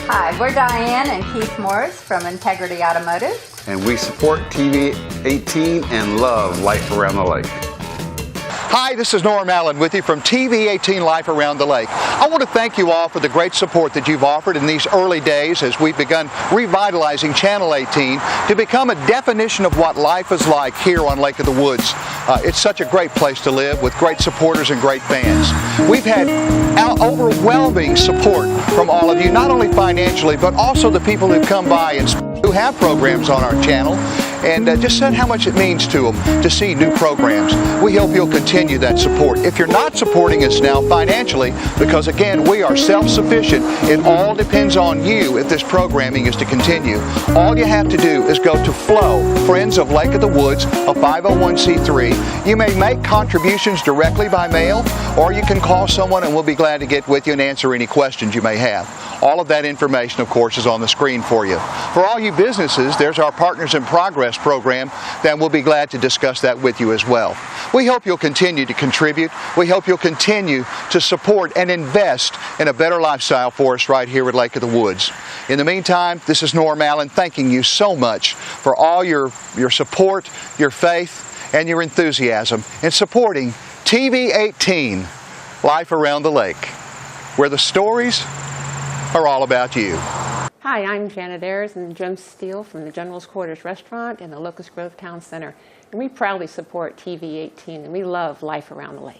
Hi, we're Diane and Keith Morris from Integrity Automotive. And we support TV 18 and love Life Around the Lake. Hi, this is Norm Allen with you from TV 18 Life Around the Lake. I want to thank you all for the great support that you've offered in these early days as we've begun revitalizing Channel 18 to become a definition of what life is like here on Lake of the Woods. It's such a great place to live with great supporters and great fans. We've had overwhelming support from all of you, not only financially, but also the people who've come by and who have programs on our channel and just said how much it means to them to see new programs. We hope you'll continue that support. If you're not supporting us now financially, because again, we are self-sufficient, it all depends on you if this programming is to continue. All you have to do is go to Flow, Friends of Lake of the Woods, a 501c3. You may make contributions directly by mail, or you can call someone and we'll be glad to get with you and answer any questions you may have. All of that information, of course, is on the screen for you. For all you businesses, there's our Partners in Progress program, then we'll be glad to discuss that with you as well. We hope you'll continue to contribute. We hope you'll continue to support and invest in a better lifestyle for us right here at Lake of the Woods. In the meantime, this is Norm Allen thanking you so much for all your support, your faith, and your enthusiasm in supporting TV 18, Life Around the Lake, where the stories are all about you. Hi, I'm Janet Ayers and Jim Steele from the General's Quarters Restaurant in the Locust Grove Town Center. And we proudly support TV 18 and we love Life Around the Lake.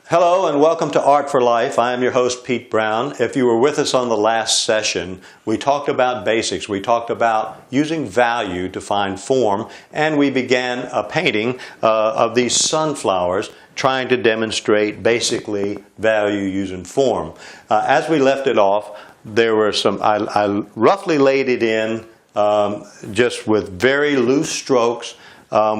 Hello and welcome to Art for Life. I am your host, Pete Brown. If you were with us on the last session, we talked about basics. We talked about using value to find form, and we began a painting of these sunflowers trying to demonstrate basically value using form. As we left it off, there were some, I roughly laid it in just with very loose strokes.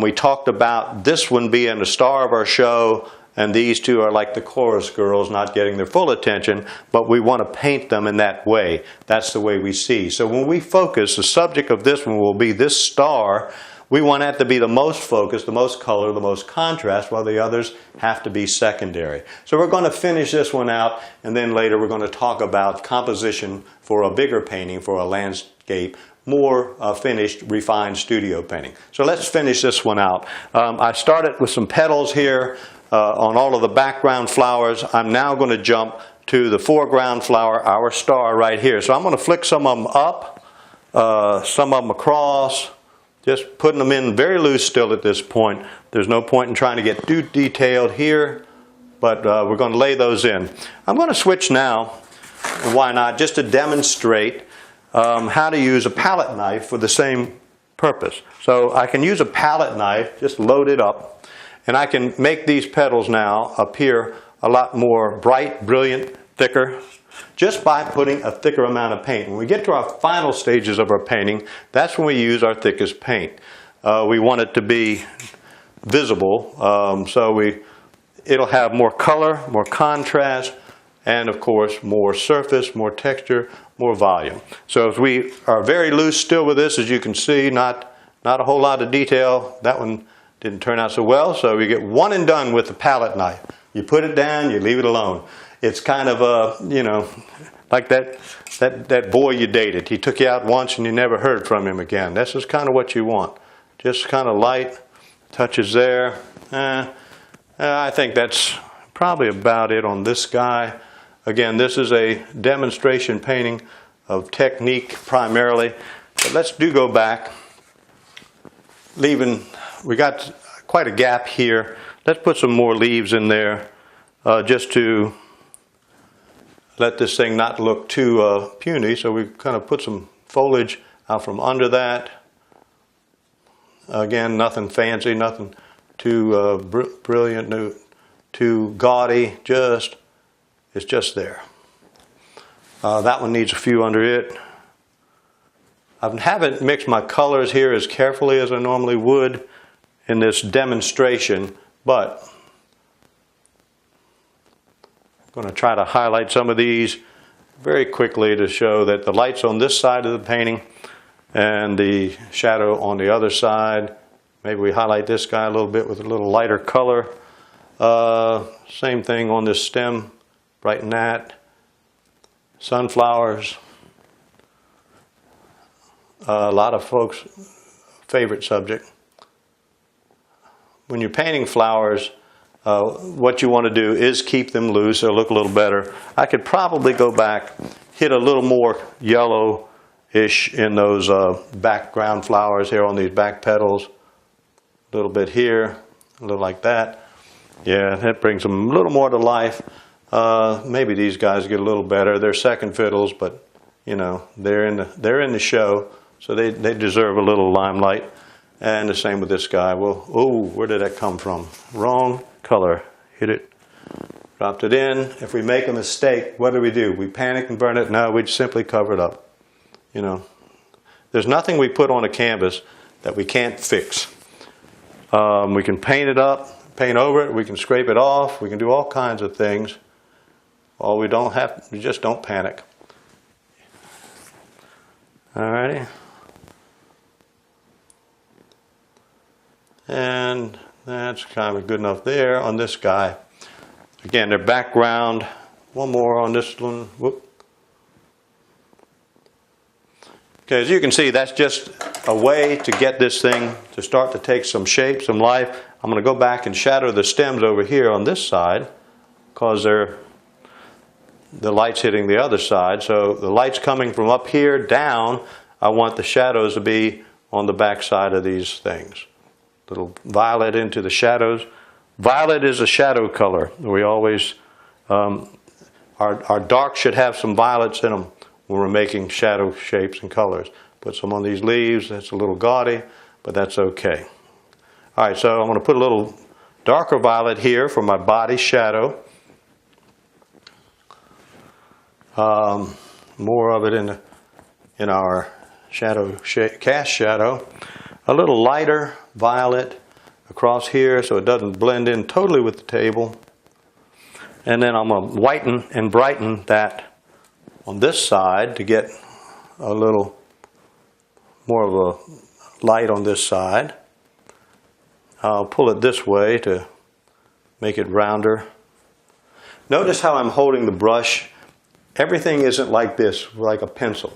We talked about this one being the star of our show, and these two are like the chorus girls not getting their full attention, but we want to paint them in that way. That's the way we see. So when we focus, the subject of this one will be this star. We want that to be the most focused, the most color, the most contrast, while the others have to be secondary. So we're going to finish this one out, and then later we're going to talk about composition for a bigger painting, for a landscape, more finished, refined studio painting. So let's finish this one out. I started with some petals here on all of the background flowers. I'm now going to jump to the foreground flower, our star right here. So I'm going to flick some of them up, some of them across, just putting them in very loose still at this point. There's no point in trying to get too detailed here, but we're going to lay those in. I'm going to switch now, why not, just to demonstrate how to use a palette knife for the same purpose. So I can use a palette knife, just load it up, and I can make these petals now appear a lot more bright, brilliant, thicker, just by putting a thicker amount of paint. When we get to our final stages of our painting, that's when we use our thickest paint. We want it to be visible, so it'll have more color, more contrast, and of course more surface, more texture, more volume. So if we are very loose still with this, as you can see, not a whole lot of detail. That one didn't turn out so well, so we get one and done with the palette knife. You put it down, you leave it alone. It's kind of like that boy you dated. He took you out once and you never heard from him again. This is kind of what you want. Just kind of light touches there. I think that's probably about it on this guy. Again, this is a demonstration painting of technique primarily. But let's go back, we got quite a gap here. Let's put some more leaves in there just to let this thing not look too puny. So we kind of put some foliage out from under that. Again, nothing fancy, nothing too brilliant, too gaudy. It's just there. That one needs a few under it. I haven't mixed my colors here as carefully as I normally would in this demonstration, but I'm going to try to highlight some of these very quickly to show that the light's on this side of the painting and the shadow on the other side. Maybe we highlight this guy a little bit with a little lighter color. Same thing on this stem, brighten that. Sunflowers. A lot of folks' favorite subject. When you're painting flowers, what you want to do is keep them loose. They'll look a little better. I could probably go back, hit a little more yellow-ish in those background flowers here on these back petals. A little bit here, a little like that. Yeah, that brings them a little more to life. Maybe these guys get a little better. They're second fiddles, but you know, they're in the show, so they deserve a little limelight. And the same with this guy. Well, oh, where did that come from? Wrong color. Hit it. Dropped it in. If we make a mistake, what do? We panic and burn it? No, we simply cover it up. You know, there's nothing we put on a canvas that we can't fix. We can paint it up, paint over it. We can scrape it off. We can do all kinds of things. All we just don't panic. Alrighty. And that's kind of good enough there on this guy. Again, their background. One more on this one. Whoop. Okay, as you can see, that's just a way to get this thing to start to take some shape, some life. I'm going to go back and shadow the stems over here on this side because the light's hitting the other side. So the light's coming from up here down. I want the shadows to be on the back side of these things. Little violet into the shadows. Violet is a shadow color. We always, our dark should have some violets in them when we're making shadow shapes and colors. Put some on these leaves. That's a little gaudy, but that's okay. All right, so I'm going to put a little darker violet here for my body shadow. More of it in our shadow cast shadow. A little lighter violet across here so it doesn't blend in totally with the table. And then I'm going to whiten and brighten that on this side to get a little more of a light on this side. I'll pull it this way to make it rounder. Notice how I'm holding the brush. Everything isn't like this, like a pencil.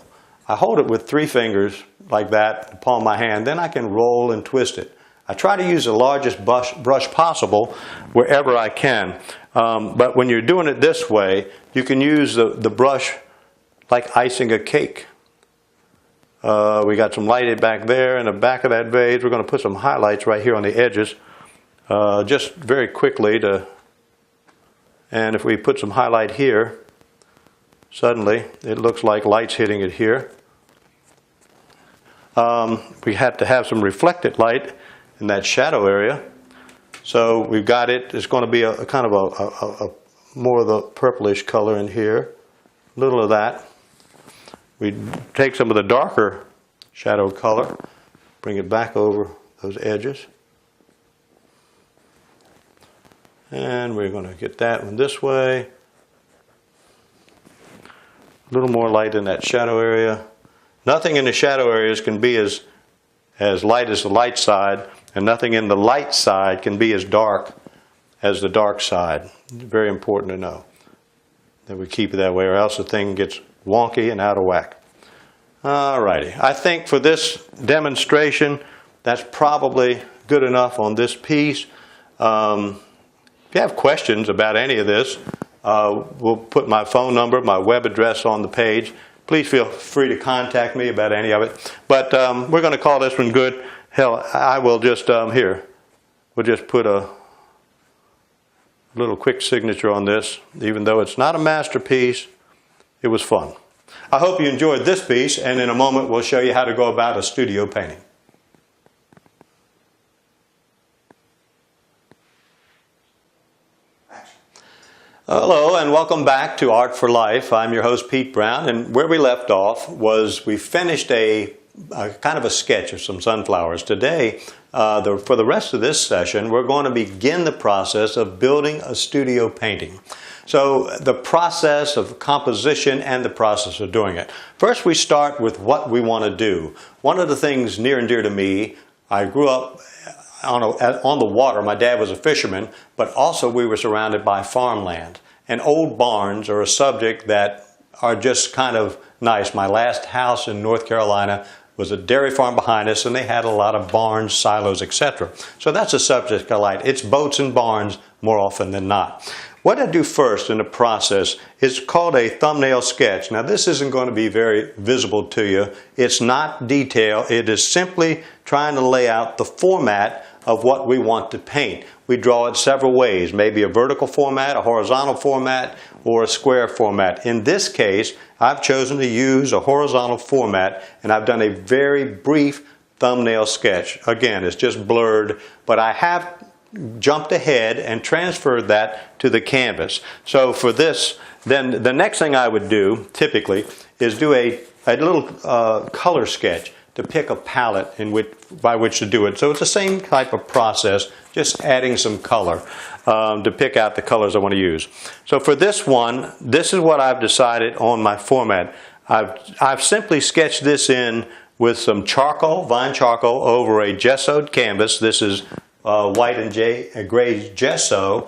I hold it with 3 fingers like that, the palm of my hand, then I can roll and twist it. I try to use the largest brush possible wherever I can. But when you're doing it this way, you can use the brush like icing a cake. We got some light back there in the back of that vase. We're going to put some highlights right here on the edges, just very quickly and if we put some highlight here, suddenly it looks like light's hitting it here. We have to have some reflected light in that shadow area. So we've got it. It's going to be a kind of a more of the purplish color in here. A little of that. We take some of the darker shadow color, bring it back over those edges. And we're going to get that one this way. A little more light in that shadow area. Nothing in the shadow areas can be as light as the light side, and nothing in the light side can be as dark as the dark side. Very important to know that we keep it that way, or else the thing gets wonky and out of whack. Alrighty, I think for this demonstration, that's probably good enough on this piece. If you have questions about any of this, we'll put my phone number, my web address on the page. Please feel free to contact me about any of it. But we're going to call this one good. Hell, I will just, we'll just put a little quick signature on this. Even though it's not a masterpiece, it was fun. I hope you enjoyed this piece, and in a moment we'll show you how to go about a studio painting. Hello and welcome back to Art for Life. I'm your host Pete Brown, and where we left off was we finished a kind of a sketch of some sunflowers. Today, for the rest of this session, we're going to begin the process of building a studio painting. So the process of composition and the process of doing it. First, we start with what we want to do. One of the things near and dear to me, I grew up on the water. My dad was a fisherman, but also we were surrounded by farmland. And old barns are a subject that are just kind of nice. My last house in North Carolina was a dairy farm behind us, and they had a lot of barns, silos, etc. So that's a subject I like. It's boats and barns more often than not. What I do first in the process is called a thumbnail sketch. Now this isn't going to be very visible to you. It's not detail. It is simply trying to lay out the format of what we want to paint. We draw it several ways, maybe a vertical format, a horizontal format, or a square format. In this case, I've chosen to use a horizontal format, and I've done a very brief thumbnail sketch. Again, it's just blurred, but I have jumped ahead and transferred that to the canvas. So for this, then the next thing I would do, typically, is do a little color sketch to pick a palette by which to do it. So it's the same type of process, just adding some color to pick out the colors I want to use. So for this one, this is what I've decided on my format. I've simply sketched this in with some charcoal, vine charcoal, over a gessoed canvas. This is white and gray gesso.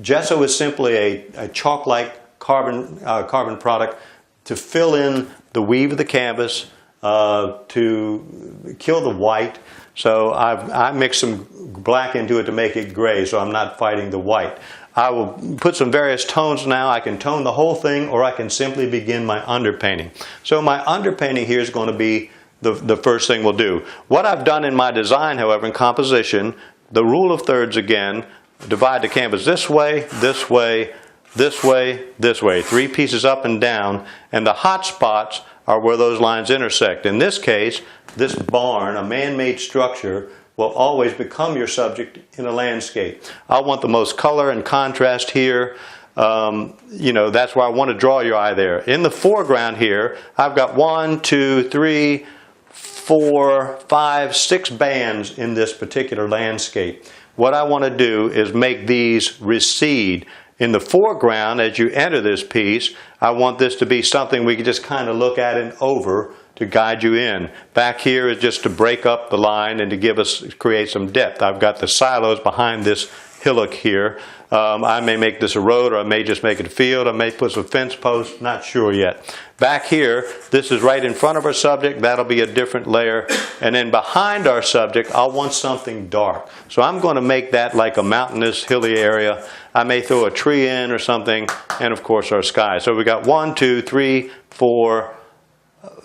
Gesso is simply a chalk-like carbon product to fill in the weave of the canvas, to kill the white. So I mixed some black into it to make it gray, so I'm not fighting the white. I will put some various tones now. I can tone the whole thing, or I can simply begin my underpainting. So my underpainting here is going to be the first thing we'll do. What I've done in my design, however, in composition, the rule of thirds again, divide the canvas this way, this way, this way, this way. 3 pieces up and down, and the hot spots are where those lines intersect. In this case, this barn, a man-made structure, will always become your subject in a landscape. I want the most color and contrast here. You know, that's why I want to draw your eye there. In the foreground here, I've got 1, 2, 3, 4, 5, 6 bands in this particular landscape. What I want to do is make these recede. In the foreground, as you enter this piece, I want this to be something we can just kind of look at and over to guide you in. Back here is just to break up the line and to create some depth. I've got the silos behind this hillock here. I may make this a road, or I may just make it a field. I may put some fence posts, not sure yet. Back here, this is right in front of our subject. That'll be a different layer. And then behind our subject, I'll want something dark. So I'm going to make that like a mountainous, hilly area. I may throw a tree in or something, and of course our sky. So we got 1, 2, 3, 4,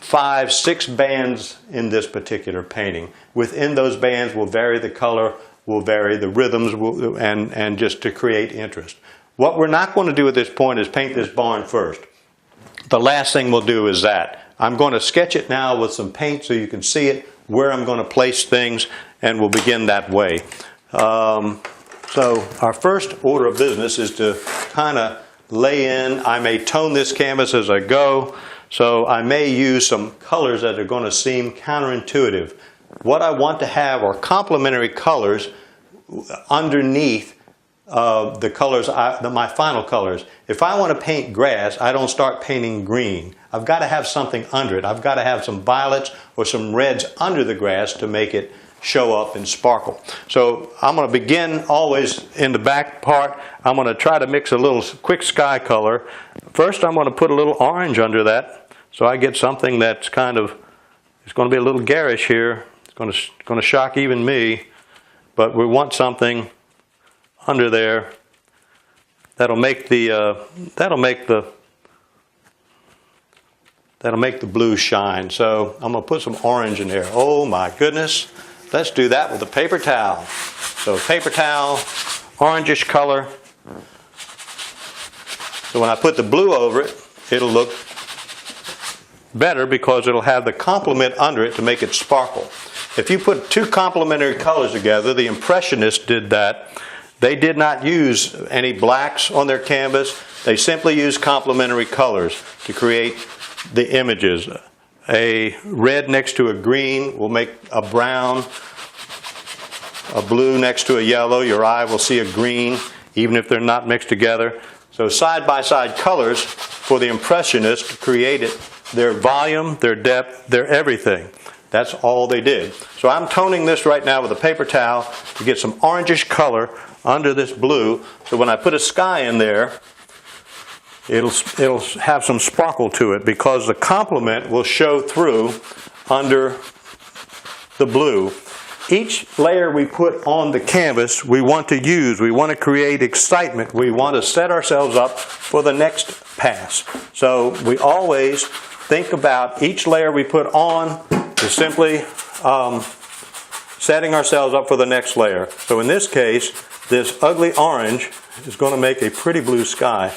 5, 6 bands in this particular painting. Within those bands, we'll vary the color, we'll vary the rhythms, and just to create interest. What we're not going to do at this point is paint this barn first. The last thing we'll do is that. I'm going to sketch it now with some paint so you can see it, where I'm going to place things, and we'll begin that way. So our first order of business is to kind of lay in. I may tone this canvas as I go, so I may use some colors that are going to seem counterintuitive. What I want to have are complementary colors underneath the colors, my final colors. If I want to paint grass, I don't start painting green. I've got to have something under it. I've got to have some violets or some reds under the grass to make it show up and sparkle. So I'm going to begin always in the back part. I'm going to try to mix a little quick sky color. First I'm going to put a little orange under that, so I get something that's kind of, it's going to be a little garish here. It's going to shock even me, but we want something under there that'll make the blue shine. So I'm going to put some orange in there. Oh my goodness. Let's do that with a paper towel. So paper towel, orangish color. So when I put the blue over it, it'll look better because it'll have the complement under it to make it sparkle. If you put 2 complementary colors together, the Impressionists did that. They did not use any blacks on their canvas. They simply used complementary colors to create the images. A red next to a green will make a brown. A blue next to a yellow, your eye will see a green, even if they're not mixed together. So side-by-side colors for the Impressionists created their volume, their depth, their everything. That's all they did. So I'm toning this right now with a paper towel to get some orangish color under this blue. So when I put a sky in there, it'll have some sparkle to it because the complement will show through under the blue. Each layer we put on the canvas, we want to use. We want to create excitement. We want to set ourselves up for the next pass. So we always think about each layer we put on is simply setting ourselves up for the next layer. So in this case, this ugly orange is going to make a pretty blue sky.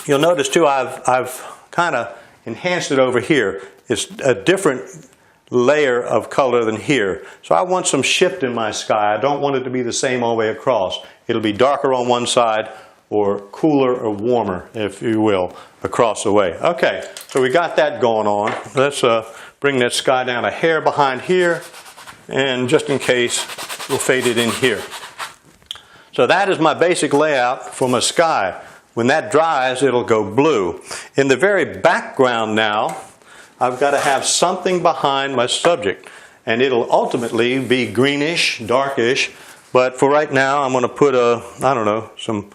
You'll notice too, I've kind of enhanced it over here. It's a different layer of color than here. So I want some shift in my sky. I don't want it to be the same all the way across. It'll be darker on one side or cooler or warmer, if you will, across the way. Okay, so we got that going on. Let's bring that sky down a hair behind here, and just in case, we'll fade it in here. So that is my basic layout for my sky. When that dries, it'll go blue. In the very background now, I've got to have something behind my subject, and it'll ultimately be greenish, darkish, but for right now I'm going to put some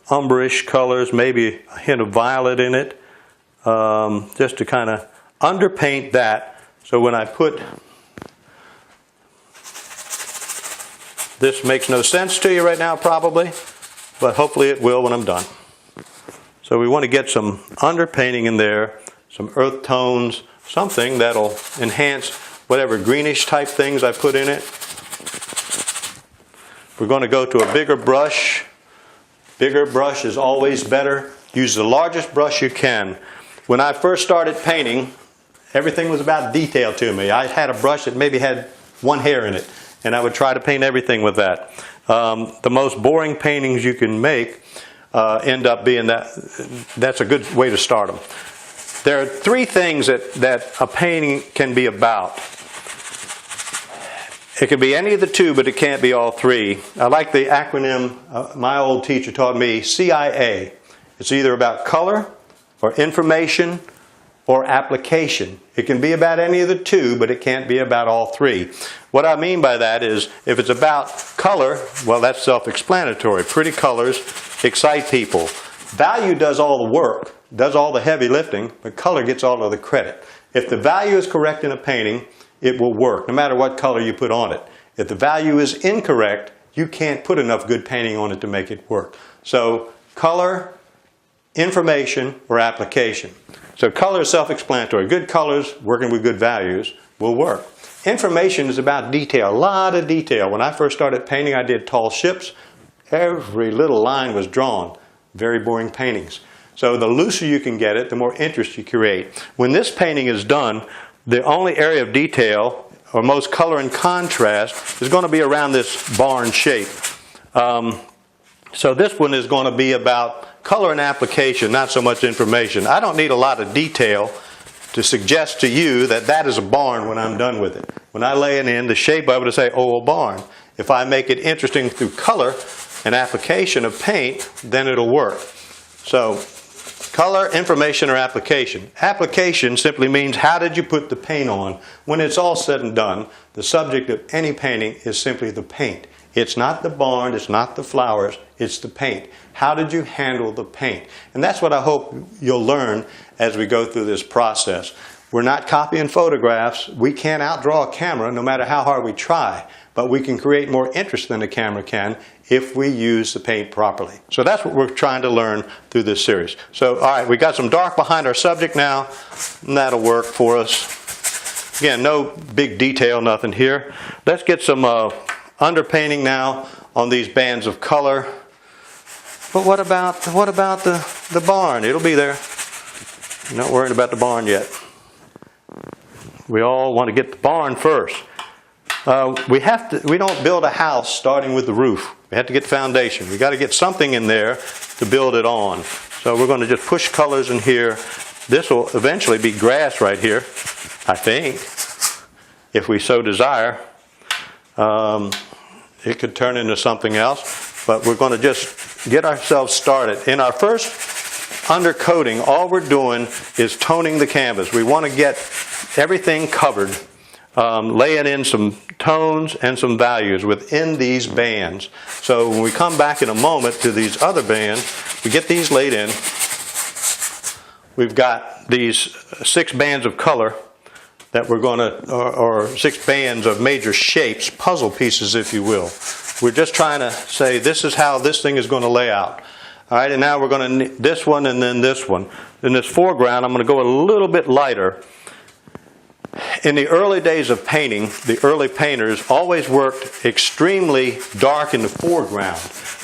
umberish colors, maybe a hint of violet in it, just to kind of underpaint that. So when I put, this makes no sense to you right now probably, but hopefully it will when I'm done. So we want to get some underpainting in there, some earth tones, something that'll enhance whatever greenish type things I put in it. We're going to go to a bigger brush. Bigger brush is always better. Use the largest brush you can. When I first started painting, everything was about detail to me. I had a brush that maybe had one hair in it, and I would try to paint everything with that. The most boring paintings you can make end up being that's a good way to start them. There are three things that a painting can be about. It can be any of the two, but it can't be all three. I like the acronym my old teacher taught me, CIA. It's either about color or information or application. It can be about any of the two, but it can't be about all three. What I mean by that is, if it's about color, well, that's self-explanatory. Pretty colors excite people. Value does all the work, does all the heavy lifting, but color gets all of the credit. If the value is correct in a painting, it will work, no matter what color you put on it. If the value is incorrect, you can't put enough good painting on it to make it work. So, color, information, or application. So color is self-explanatory. Good colors, working with good values, will work. Information is about detail, a lot of detail. When I first started painting, I did tall ships. Every little line was drawn. Very boring paintings. So the looser you can get it, the more interest you create. When this painting is done, the only area of detail, or most color and contrast, is going to be around this barn shape. So this one is going to be about color and application, not so much information. I don't need a lot of detail to suggest to you that that is a barn when I'm done with it. When I lay it in, the shape of it to say, oh, a barn. If I make it interesting through color and application of paint, then it'll work. So, color, information, or application. Application simply means how did you put the paint on? When it's all said and done, the subject of any painting is simply the paint. It's not the barn, it's not the flowers, it's the paint. How did you handle the paint? And that's what I hope you'll learn as we go through this process. We're not copying photographs. We can't outdraw a camera no matter how hard we try. But we can create more interest than a camera can if we use the paint properly. So that's what we're trying to learn through this series. So, all right, we got some dark behind our subject now, and that'll work for us. Again, no big detail, nothing here. Let's get some underpainting now on these bands of color. But what about the barn? It'll be there. I'm not worried about the barn yet. We all want to get the barn first. we don't build a house starting with the roof. We have to get the foundation. We got to get something in there to build it on. So we're going to just push colors in here. This will eventually be grass right here, I think, if we so desire. It could turn into something else, but we're going to just get ourselves started. In our first undercoating, all we're doing is toning the canvas. We want to get everything covered, laying in some tones and some values within these bands. So when we come back in a moment to these other bands, we get these laid in. We've got these 6 bands of color that we're going to, or 6 bands of major shapes, puzzle pieces if you will. We're just trying to say this is how this thing is going to lay out. All right, and now we're going to this one and then this one. In this foreground, I'm going to go a little bit lighter. In the early days of painting, the early painters always worked extremely dark in the foreground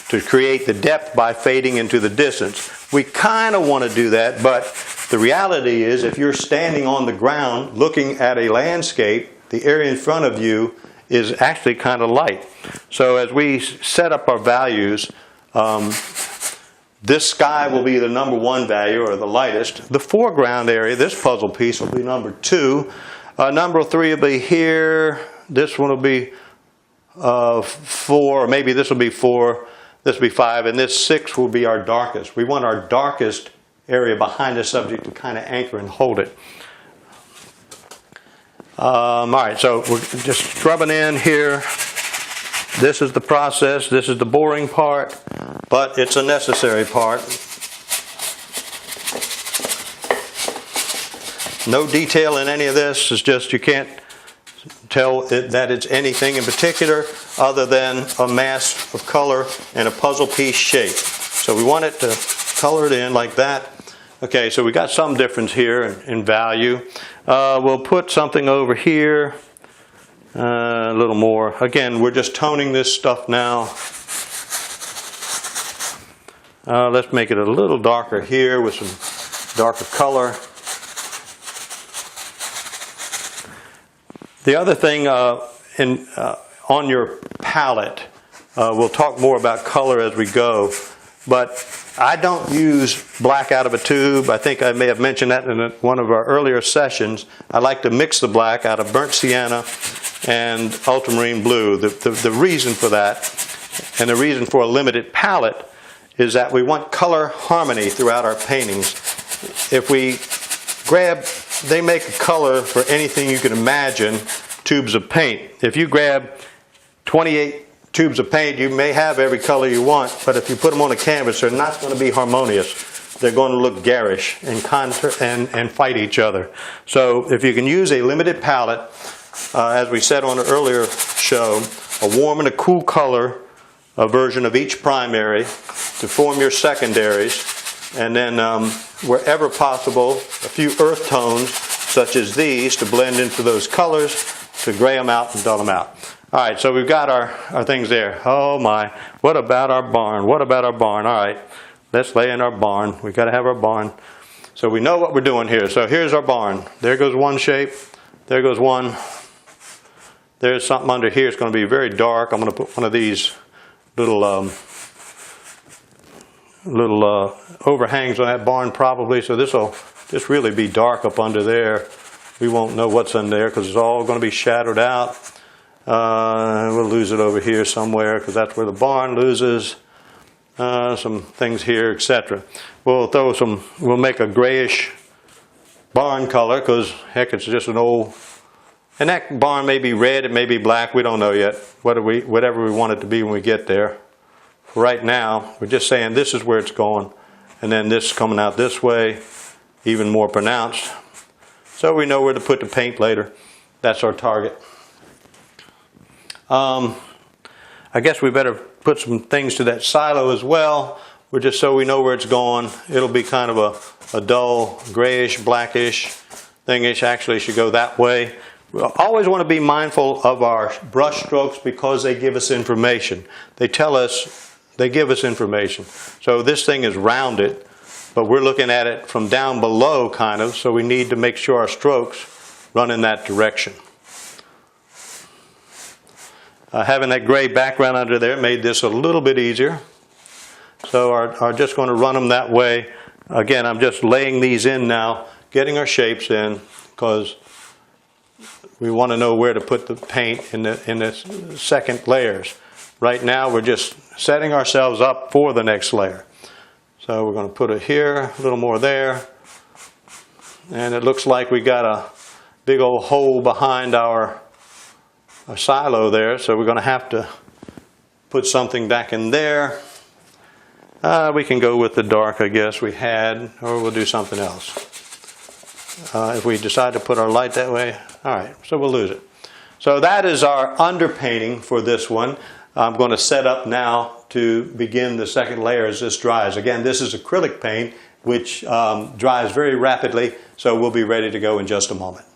to create the depth by fading into the distance. We kind of want to do that, but the reality is if you're standing on the ground looking at a landscape, the area in front of you is actually kind of light. So as we set up our values, this sky will be the number 1 value, or the lightest. The foreground area, this puzzle piece, will be number 2. Number 3 will be here. This one will be 4, or maybe this will be 4. This will be 5, and this 6 will be our darkest. We want our darkest area behind the subject to kind of anchor and hold it. All right, so we're just scrubbing in here. This is the process. This is the boring part, but it's a necessary part. No detail in any of this. It's just you can't tell that it's anything in particular other than a mass of color and a puzzle piece shape. So we want it to color it in like that. Okay, so we got some difference here in value. We'll put something over here, a little more. Again, we're just toning this stuff now. Let's make it a little darker here with some darker color. The other thing on your palette, we'll talk more about color as we go, but I don't use black out of a tube. I think I may have mentioned that in one of our earlier sessions. I like to mix the black out of burnt sienna and ultramarine blue. The reason for that, and the reason for a limited palette, is that we want color harmony throughout our paintings. If we grab, they make a color for anything you can imagine, tubes of paint. If you grab 28 tubes of paint, you may have every color you want, but if you put them on a canvas, they're not going to be harmonious. They're going to look garish and fight each other. So if you can use a limited palette, as we said on an earlier show, a warm and a cool color, a version of each primary to form your secondaries, and then wherever possible, a few earth tones such as these to blend into those colors, to gray them out and dull them out. All right, so we've got our things there. Oh my, what about our barn? What about our barn? All right, let's lay in our barn. We've got to have our barn. So we know what we're doing here. So here's our barn. There goes one shape. There goes one. There's something under here. It's going to be very dark. I'm going to put one of these little overhangs on that barn probably. So this will just really be dark up under there. We won't know what's in there because it's all going to be shadowed out. We'll lose it over here somewhere because that's where the barn loses. Some things here, etc. We'll make a grayish barn color because heck, it's just an old. And that barn may be red, it may be black. We don't know yet. Whatever we want it to be when we get there. For right now, we're just saying this is where it's going, and then this coming out this way, even more pronounced. So we know where to put the paint later. That's our target. I guess we better put some things to that silo as well. We're just so we know where it's going. It'll be kind of a dull, grayish, blackish thingish. Actually, it should go that way. We always want to be mindful of our brush strokes because they give us information. They give us information. So this thing is rounded, but we're looking at it from down below kind of, so we need to make sure our strokes run in that direction. Having that gray background under there made this a little bit easier. So are just going to run them that way. Again, I'm just laying these in now, getting our shapes in, because we want to know where to put the paint in the second layers. Right now we're just setting ourselves up for the next layer. So we're going to put it here, a little more there. And it looks like we got a big old hole behind our silo there, so we're going to have to put something back in there. We can go with the dark, I guess, we had, or we'll do something else. If we decide to put our light that way, all right, so we'll lose it. So that is our underpainting for this one. I'm going to set up now to begin the second layer as this dries. Again, this is acrylic paint, which dries very rapidly, so we'll be ready to go in just a moment.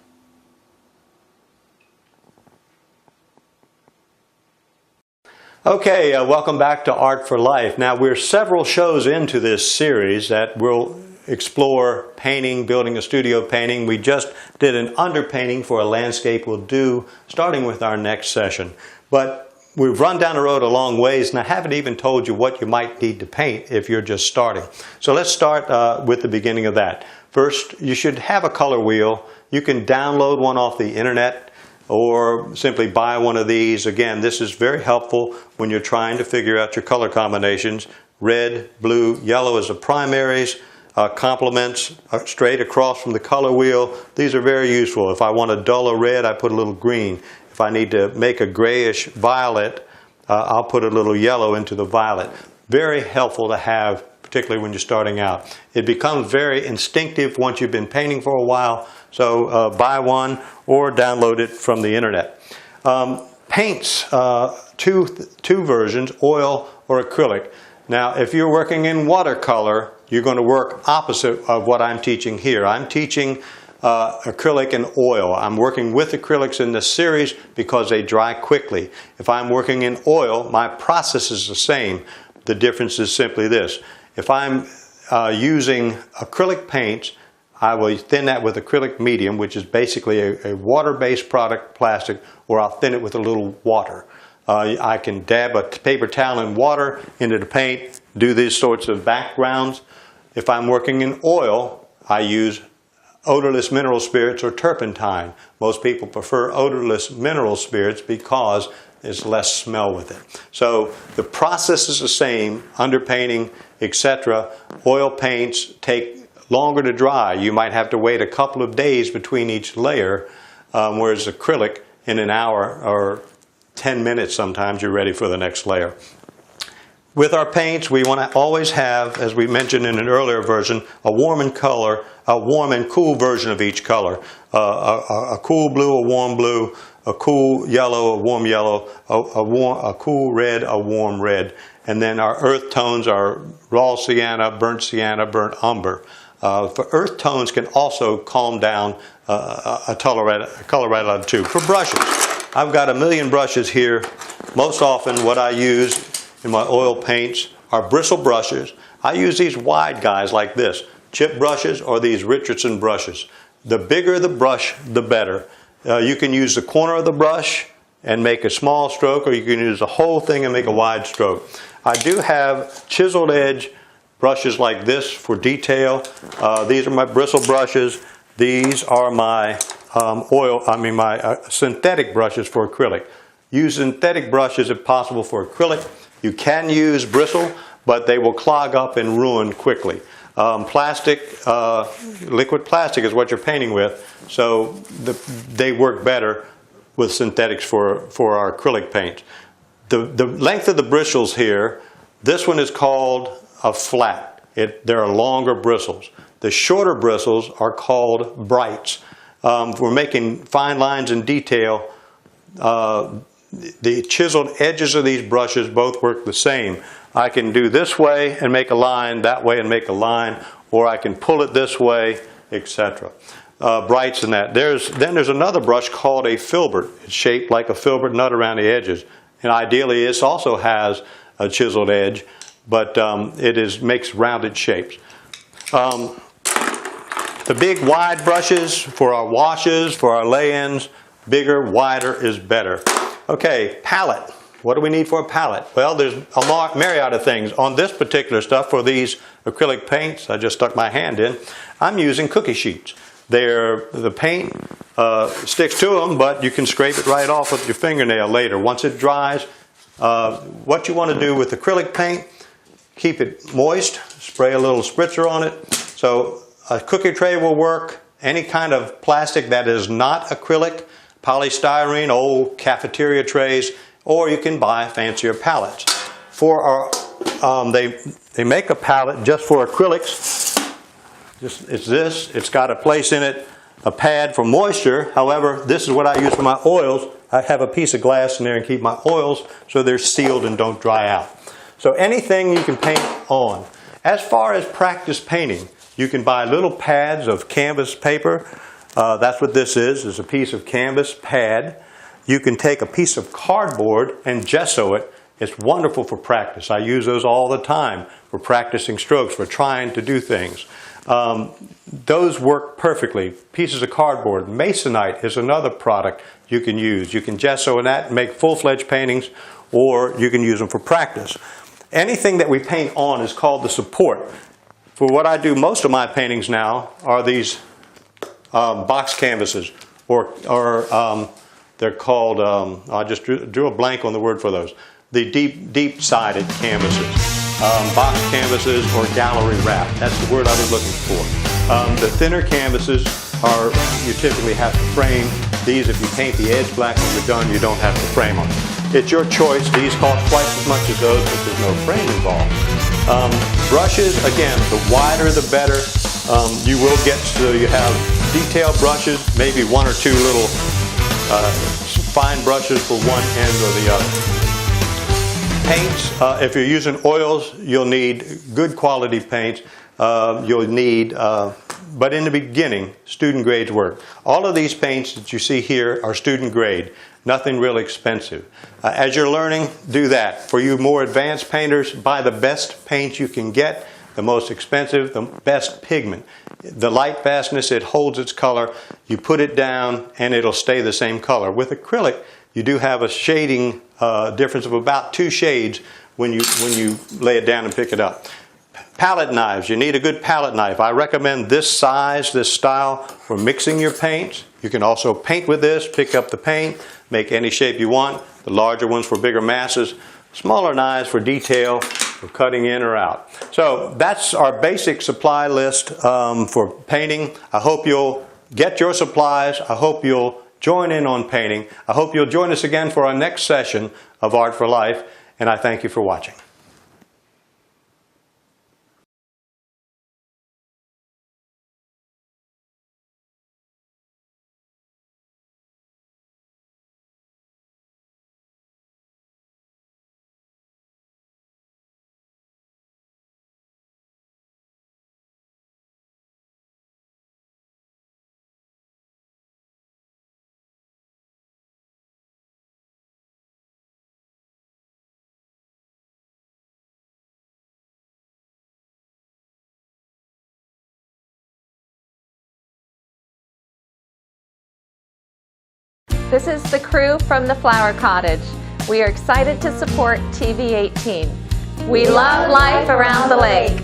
Okay, welcome back to Art for Life. Now, we're several shows into this series that will explore painting, building a studio painting. We just did an underpainting for a landscape we'll do starting with our next session. But we've run down the road a long ways, and I haven't even told you what you might need to paint if you're just starting. So let's start with the beginning of that. First, you should have a color wheel. You can download one off the internet, or simply buy one of these. Again, this is very helpful when you're trying to figure out your color combinations. Red, blue, yellow as the primaries, complements straight across from the color wheel. These are very useful. If I want a duller red, I put a little green. If I need to make a grayish violet, I'll put a little yellow into the violet. Very helpful to have, particularly when you're starting out. It becomes very instinctive once you've been painting for a while. So buy one or download it from the internet. Paints, two versions, oil or acrylic. Now, if you're working in watercolor, you're going to work opposite of what I'm teaching here. I'm teaching acrylic and oil. I'm working with acrylics in this series because they dry quickly. If I'm working in oil, my process is the same. The difference is simply this. If I'm using acrylic paints, I will thin that with acrylic medium, which is basically a water-based product, plastic, or I'll thin it with a little water. I can dab a paper towel in water into the paint, do these sorts of backgrounds. If I'm working in oil, I use odorless mineral spirits or turpentine. Most people prefer odorless mineral spirits because there's less smell with it. So the process is the same, underpainting, etc. Oil paints take longer to dry. You might have to wait a couple of days between each layer, whereas acrylic, in an hour or 10 minutes sometimes, you're ready for the next layer. With our paints, we want to always have, as we mentioned in an earlier version, a warm and cool version of each color. A cool blue, a warm blue, a cool yellow, a warm yellow, a cool red, a warm red. And then our earth tones are raw sienna, burnt umber. For earth tones can also calm down a color right out of the tube. For brushes, I've got a million brushes here. Most often what I use in my oil paints are bristle brushes. I use these wide guys like this, chip brushes or these Richardson brushes. The bigger the brush, the better. You can use the corner of the brush and make a small stroke, or you can use the whole thing and make a wide stroke. I do have chiseled edge brushes like this for detail. These are my bristle brushes. These are my synthetic brushes for acrylic. Use synthetic brushes if possible for acrylic. You can use bristle, but they will clog up and ruin quickly. Liquid plastic is what you're painting with, so they work better with synthetics for our acrylic paint. The length of the bristles here, this one is called a flat. There are longer bristles. The shorter bristles are called brights. If we're making fine lines in detail, the chiseled edges of these brushes both work the same. I can do this way and make a line, that way and make a line, or I can pull it this way, etc. Brights and that. Then there's another brush called a filbert. It's shaped like a filbert nut around the edges. And ideally this also has a chiseled edge, but makes rounded shapes. The big wide brushes for our washes, for our lay-ins, bigger, wider is better. Okay, palette. What do we need for a palette? Well, there's a myriad of things. On this particular stuff, for these acrylic paints, I just stuck my hand in, I'm using cookie sheets. The paint sticks to them, but you can scrape it right off with your fingernail later. Once it dries, what you want to do with acrylic paint, keep it moist, spray a little spritzer on it. So a cookie tray will work. Any kind of plastic that is not acrylic, polystyrene, old cafeteria trays, or you can buy fancier palettes. For our, they make a palette just for acrylics. It's got a place in it, a pad for moisture. However, this is what I use for my oils. I have a piece of glass in there and keep my oils so they're sealed and don't dry out. So anything you can paint on. As far as practice painting, you can buy little pads of canvas paper. That's what this is. It's a piece of canvas pad. You can take a piece of cardboard and gesso it. It's wonderful for practice. I use those all the time for practicing strokes, for trying to do things. Those work perfectly. Pieces of cardboard. Masonite is another product you can use. You can gesso in that and make full-fledged paintings, or you can use them for practice. Anything that we paint on is called the support. For what I do, most of my paintings now are these box canvases, or they're called, I just drew a blank on the word for those, the deep-sided canvases. Box canvases or gallery wrap. That's the word I was looking for. The thinner canvases are, you typically have to frame. These, if you paint the edge black when you're done, you don't have to frame them. It's your choice. These cost twice as much as those, but there's no frame involved. Brushes, again, the wider the better. You will get, so you have detailed brushes, maybe one or two little fine brushes for one end or the other. Paints, if you're using oils, you'll need good quality paints. You'll need, but in the beginning, student grades work. All of these paints that you see here are student grade, nothing really expensive. As you're learning, do that. For you more advanced painters, buy the best paint you can get, the most expensive, the best pigment. The light fastness, it holds its color. You put it down and it'll stay the same color. With acrylic, you do have a shading difference of about 2 shades when you lay it down and pick it up. Palette knives. You need a good palette knife. I recommend this size, this style for mixing your paints. You can also paint with this, pick up the paint, make any shape you want. The larger ones for bigger masses. Smaller knives for detail, for cutting in or out. So that's our basic supply list for painting. I hope you'll get your supplies. I hope you'll join in on painting. I hope you'll join us again for our next session of Art for Life, and I thank you for watching. This is the crew from the Flower Cottage. We are excited to support TV 18. We love life around the lake.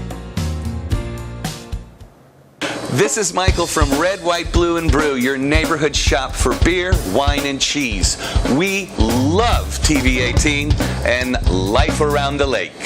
This is Michael from Red, White, Blue, and Brew, your neighborhood shop for beer, wine, and cheese. We love TV 18 and life around the lake.